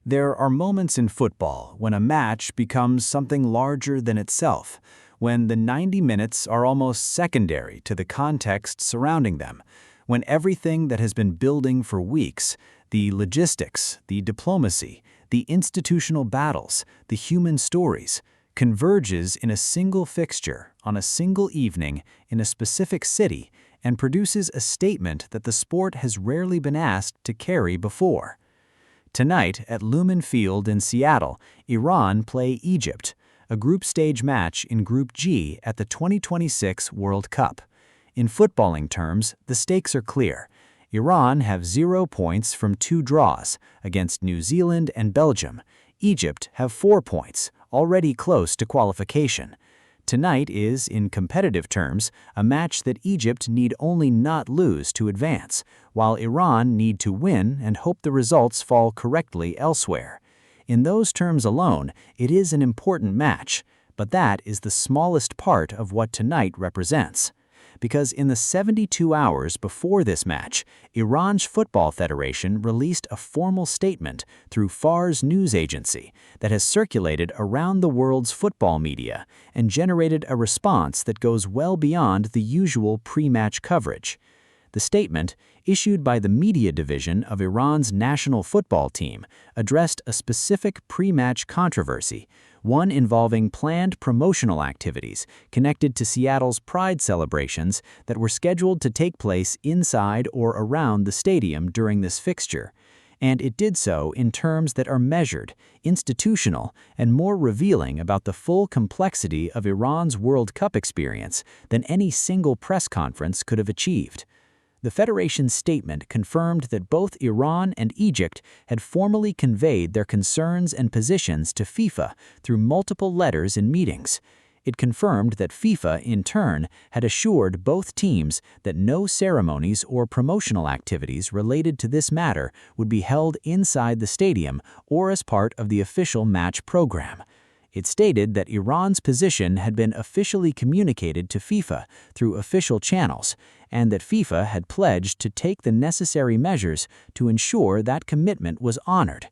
There are moments in football when a match becomes something larger than itself, when the 90 minutes are almost secondary to the context surrounding them, when everything that has been building for weeks, the logistics, the diplomacy, the institutional battles, the human stories, converges in a single fixture on a single evening in a specific city and produces a statement that the sport has rarely been asked to carry before. Tonight at Lumen Field in Seattle, Iran play Egypt, a group stage match in Group G at the 2026 World Cup. In footballing terms, the stakes are clear. Iran have 0 points from 2 draws against New Zealand and Belgium. Egypt have 4 points, already close to qualification. Tonight is, in competitive terms, a match that Egypt need only not lose to advance, while Iran need to win and hope the results fall correctly elsewhere. In those terms alone, it is an important match, but that is the smallest part of what tonight represents. Because in the 72 hours before this match, Iran's Football Federation released a formal statement through Fars news agency that has circulated around the world's football media and generated a response that goes well beyond the usual pre-match coverage. The statement, issued by the media division of Iran's national football team, addressed a specific pre-match controversy, one involving planned promotional activities connected to Seattle's Pride celebrations that were scheduled to take place inside or around the stadium during this fixture. And it did so in terms that are measured, institutional, and more revealing about the full complexity of Iran's World Cup experience than any single press conference could have achieved. The Federation's statement confirmed that both Iran and Egypt had formally conveyed their concerns and positions to FIFA through multiple letters and meetings. It confirmed that FIFA, in turn, had assured both teams that no ceremonies or promotional activities related to this matter would be held inside the stadium or as part of the official match program. It stated that Iran's position had been officially communicated to FIFA through official channels, and that FIFA had pledged to take the necessary measures to ensure that commitment was honored.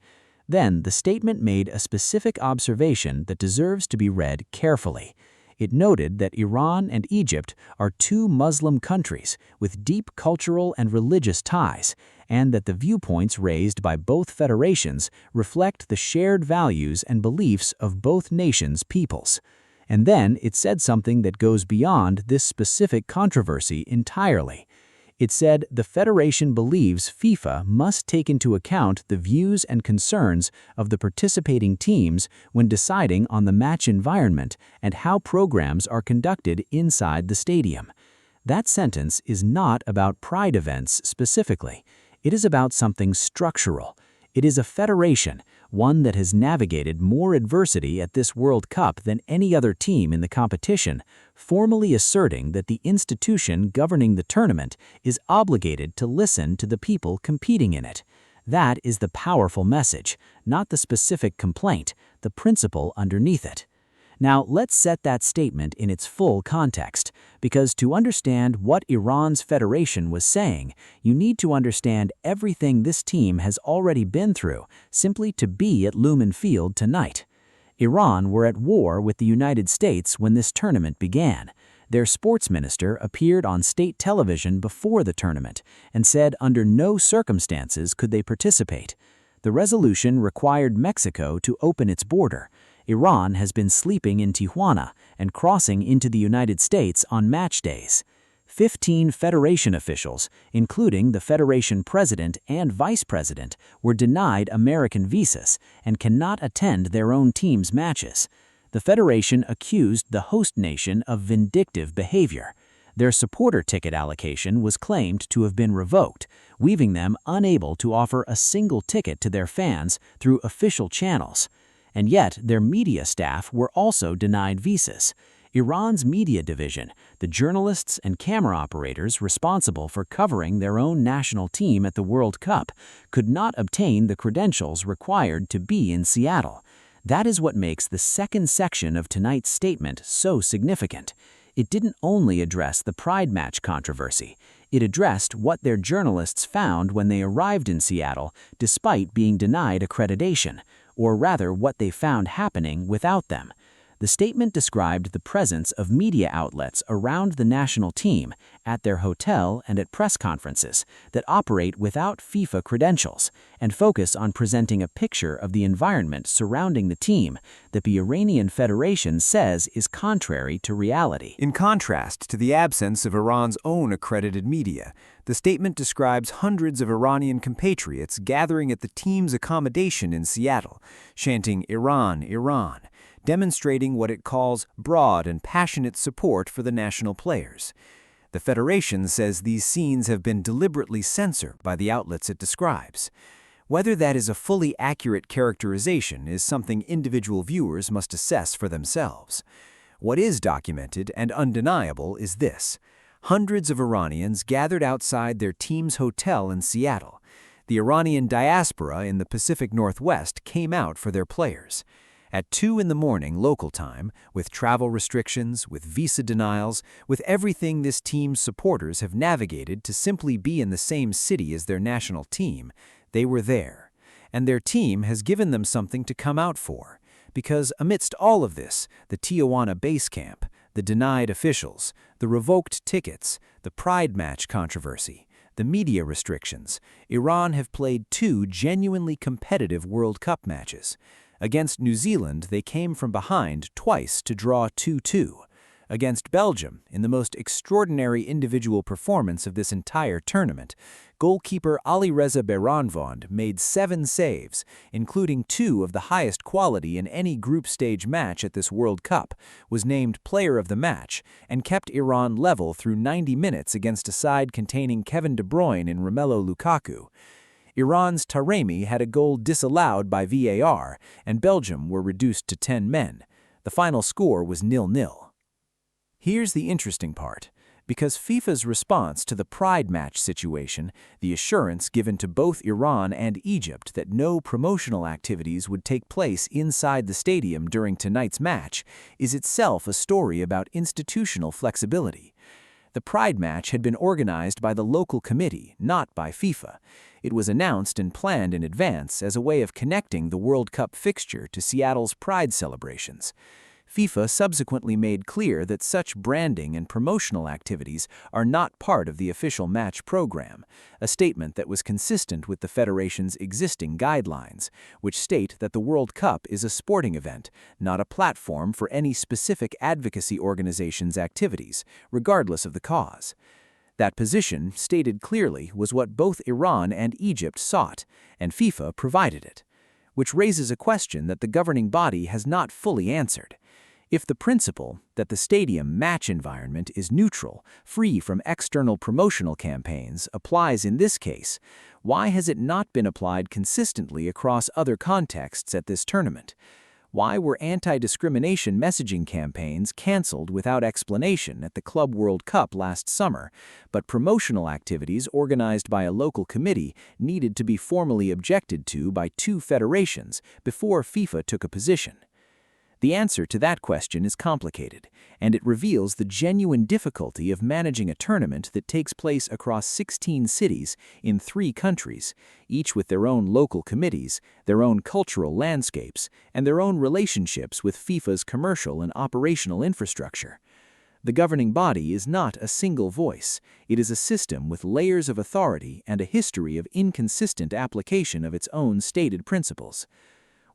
Then the statement made a specific observation that deserves to be read carefully. It noted that Iran and Egypt are 2 Muslim countries with deep cultural and religious ties, and that the viewpoints raised by both federations reflect the shared values and beliefs of both nations' peoples. And then it said something that goes beyond this specific controversy entirely. It said the Federation believes FIFA must take into account the views and concerns of the participating teams when deciding on the match environment and how programs are conducted inside the stadium. That sentence is not about Pride events specifically. It is about something structural. It is a federation, one that has navigated more adversity at this World Cup than any other team in the competition, formally asserting that the institution governing the tournament is obligated to listen to the people competing in it. That is the powerful message, not the specific complaint, the principle underneath it. Now, let's set that statement in its full context, because to understand what Iran's federation was saying, you need to understand everything this team has already been through simply to be at Lumen Field tonight. Iran were at war with the United States when this tournament began. Their sports minister appeared on state television before the tournament and said under no circumstances could they participate. The resolution required Mexico to open its border. Iran has been sleeping in Tijuana and crossing into the United States on match days. 15 Federation officials, including the Federation president and vice president, were denied American visas and cannot attend their own team's matches. The Federation accused the host nation of vindictive behavior. Their supporter ticket allocation was claimed to have been revoked, leaving them unable to offer a single ticket to their fans through official channels. And yet, their media staff were also denied visas. Iran's media division, the journalists and camera operators responsible for covering their own national team at the World Cup, could not obtain the credentials required to be in Seattle. That is what makes the second section of tonight's statement so significant. It didn't only address the Pride match controversy. It addressed what their journalists found when they arrived in Seattle despite being denied accreditation, or rather what they found happening without them. The statement described the presence of media outlets around the national team, at their hotel and at press conferences, that operate without FIFA credentials and focus on presenting a picture of the environment surrounding the team that the Iranian Federation says is contrary to reality. In contrast to the absence of Iran's own accredited media, the statement describes hundreds of Iranian compatriots gathering at the team's accommodation in Seattle, chanting "Iran, Iran," demonstrating what it calls broad and passionate support for the national players. The Federation says these scenes have been deliberately censored by the outlets it describes. Whether that is a fully accurate characterization is something individual viewers must assess for themselves. What is documented and undeniable is this: hundreds of Iranians gathered outside their team's hotel in Seattle. The Iranian diaspora in the Pacific Northwest came out for their players. At 2 in the morning local time, with travel restrictions, with visa denials, with everything this team's supporters have navigated to simply be in the same city as their national team, they were there. And their team has given them something to come out for. Because amidst all of this, the Tijuana base camp, the denied officials, the revoked tickets, the Pride match controversy, the media restrictions, Iran have played 2 genuinely competitive World Cup matches. Against New Zealand, they came from behind twice to draw 2-2. Against Belgium, in the most extraordinary individual performance of this entire tournament, goalkeeper Alireza Behranvand made 7 saves, including 2 of the highest quality in any group stage match at this World Cup, was named player of the match, and kept Iran level through 90 minutes against a side containing Kevin De Bruyne and Romelu Lukaku. Iran's Taremi had a goal disallowed by VAR, and Belgium were reduced to 10 men. The final score was 0-0. Here's the interesting part. Because FIFA's response to the Pride match situation, the assurance given to both Iran and Egypt that no promotional activities would take place inside the stadium during tonight's match, is itself a story about institutional flexibility. The Pride match had been organized by the local committee, not by FIFA. It was announced and planned in advance as a way of connecting the World Cup fixture to Seattle's Pride celebrations. FIFA subsequently made clear that such branding and promotional activities are not part of the official match program, a statement that was consistent with the Federation's existing guidelines, which state that the World Cup is a sporting event, not a platform for any specific advocacy organization's activities, regardless of the cause. That position, stated clearly, was what both Iran and Egypt sought, and FIFA provided it, which raises a question that the governing body has not fully answered. If the principle that the stadium match environment is neutral, free from external promotional campaigns, applies in this case, why has it not been applied consistently across other contexts at this tournament? Why were anti-discrimination messaging campaigns canceled without explanation at the Club World Cup last summer, but promotional activities organized by a local committee needed to be formally objected to by 2 federations before FIFA took a position? The answer to that question is complicated, and it reveals the genuine difficulty of managing a tournament that takes place across 16 cities in 3 countries, each with their own local committees, their own cultural landscapes, and their own relationships with FIFA's commercial and operational infrastructure. The governing body is not a single voice. It is a system with layers of authority and a history of inconsistent application of its own stated principles.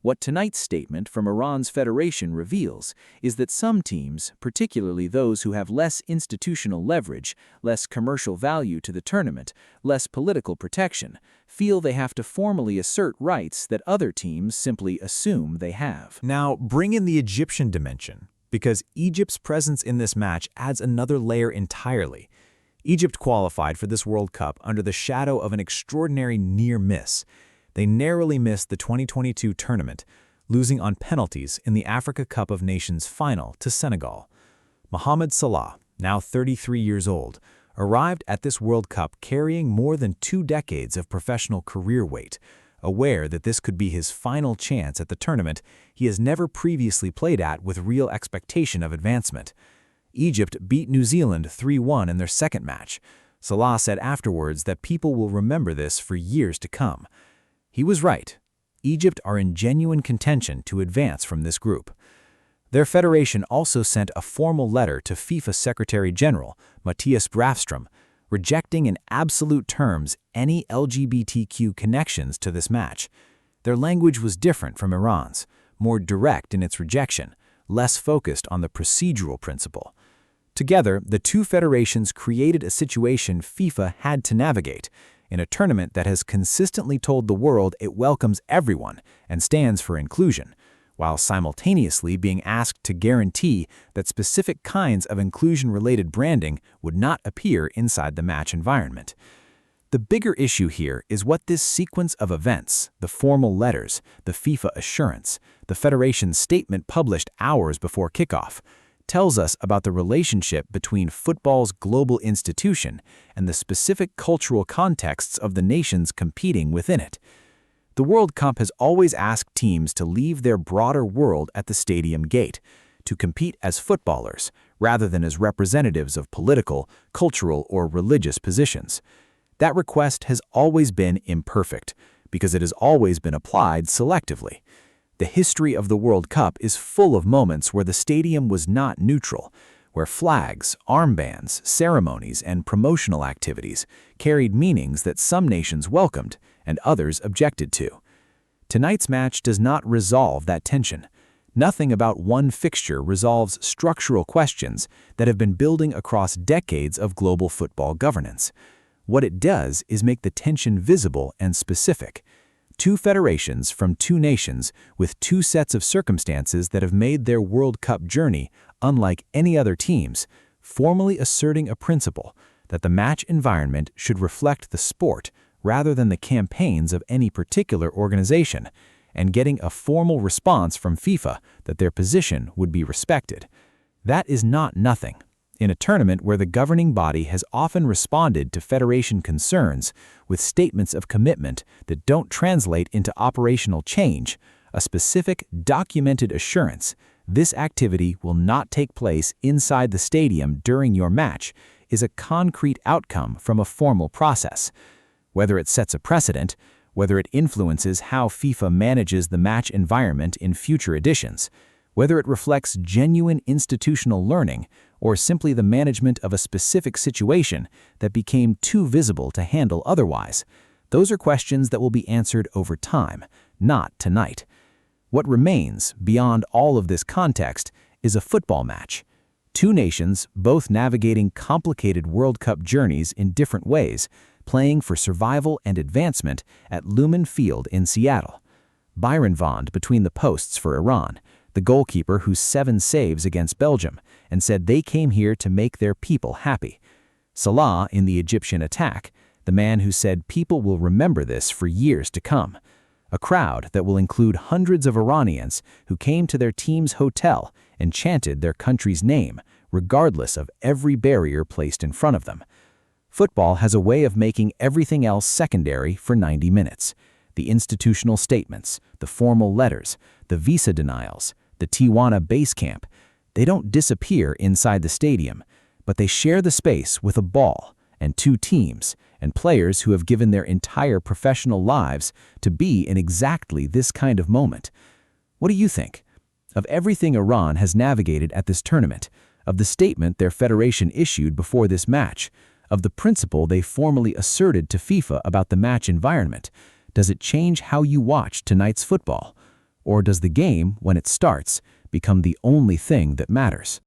What tonight's statement from Iran's federation reveals is that some teams, particularly those who have less institutional leverage, less commercial value to the tournament, less political protection, feel they have to formally assert rights that other teams simply assume they have. Now, bring in the Egyptian dimension, because Egypt's presence in this match adds another layer entirely. Egypt qualified for this World Cup under the shadow of an extraordinary near miss. They narrowly missed the 2022 tournament, losing on penalties in the Africa Cup of Nations final to Senegal. Mohamed Salah, now 33 years old, arrived at this World Cup carrying more than 2 decades of professional career weight. Aware that this could be his final chance at the tournament he has never previously played at with real expectation of advancement. Egypt beat New Zealand 3-1 in their second match. Salah said afterwards that people will remember this for years to come. He was right. Egypt are in genuine contention to advance from this group. Their federation also sent a formal letter to FIFA Secretary General Matthias Brafstrom, rejecting in absolute terms any LGBTQ connections to this match. Their language was different from Iran's, more direct in its rejection, less focused on the procedural principle. Together, the two federations created a situation FIFA had to navigate, in a tournament that has consistently told the world it welcomes everyone and stands for inclusion, while simultaneously being asked to guarantee that specific kinds of inclusion-related branding would not appear inside the match environment. The bigger issue here is what this sequence of events, the formal letters, the FIFA assurance, the Federation's statement published hours before kickoff, tells us about the relationship between football's global institution and the specific cultural contexts of the nations competing within it. The World Cup has always asked teams to leave their broader world at the stadium gate, to compete as footballers rather than as representatives of political, cultural, or religious positions. That request has always been imperfect, because it has always been applied selectively. The history of the World Cup is full of moments where the stadium was not neutral, where flags, armbands, ceremonies, and promotional activities carried meanings that some nations welcomed and others objected to. Tonight's match does not resolve that tension. Nothing about one fixture resolves structural questions that have been building across decades of global football governance. What it does is make the tension visible and specific. Two federations from two nations with two sets of circumstances that have made their World Cup journey unlike any other teams, formally asserting a principle that the match environment should reflect the sport rather than the campaigns of any particular organization, and getting a formal response from FIFA that their position would be respected. That is not nothing. In a tournament where the governing body has often responded to federation concerns with statements of commitment that don't translate into operational change, a specific, documented assurance this activity will not take place inside the stadium during your match is a concrete outcome from a formal process. Whether it sets a precedent, whether it influences how FIFA manages the match environment in future editions, whether it reflects genuine institutional learning or simply the management of a specific situation that became too visible to handle otherwise, those are questions that will be answered over time, not tonight. What remains, beyond all of this context, is a football match. Two nations, both navigating complicated World Cup journeys in different ways, playing for survival and advancement at Lumen Field in Seattle. Byron Vond between the posts for Iran, the goalkeeper whose 7 saves against Belgium, and said they came here to make their people happy. Salah in the Egyptian attack, the man who said people will remember this for years to come. A crowd that will include hundreds of Iranians who came to their team's hotel and chanted their country's name, regardless of every barrier placed in front of them. Football has a way of making everything else secondary for 90 minutes. The institutional statements, the formal letters, the visa denials, the Tijuana base camp, they don't disappear inside the stadium, but they share the space with a ball and two teams and players who have given their entire professional lives to be in exactly this kind of moment. What do you think? Of everything Iran has navigated at this tournament, of the statement their federation issued before this match, of the principle they formally asserted to FIFA about the match environment, does it change how you watch tonight's football? Or does the game, when it starts, become the only thing that matters?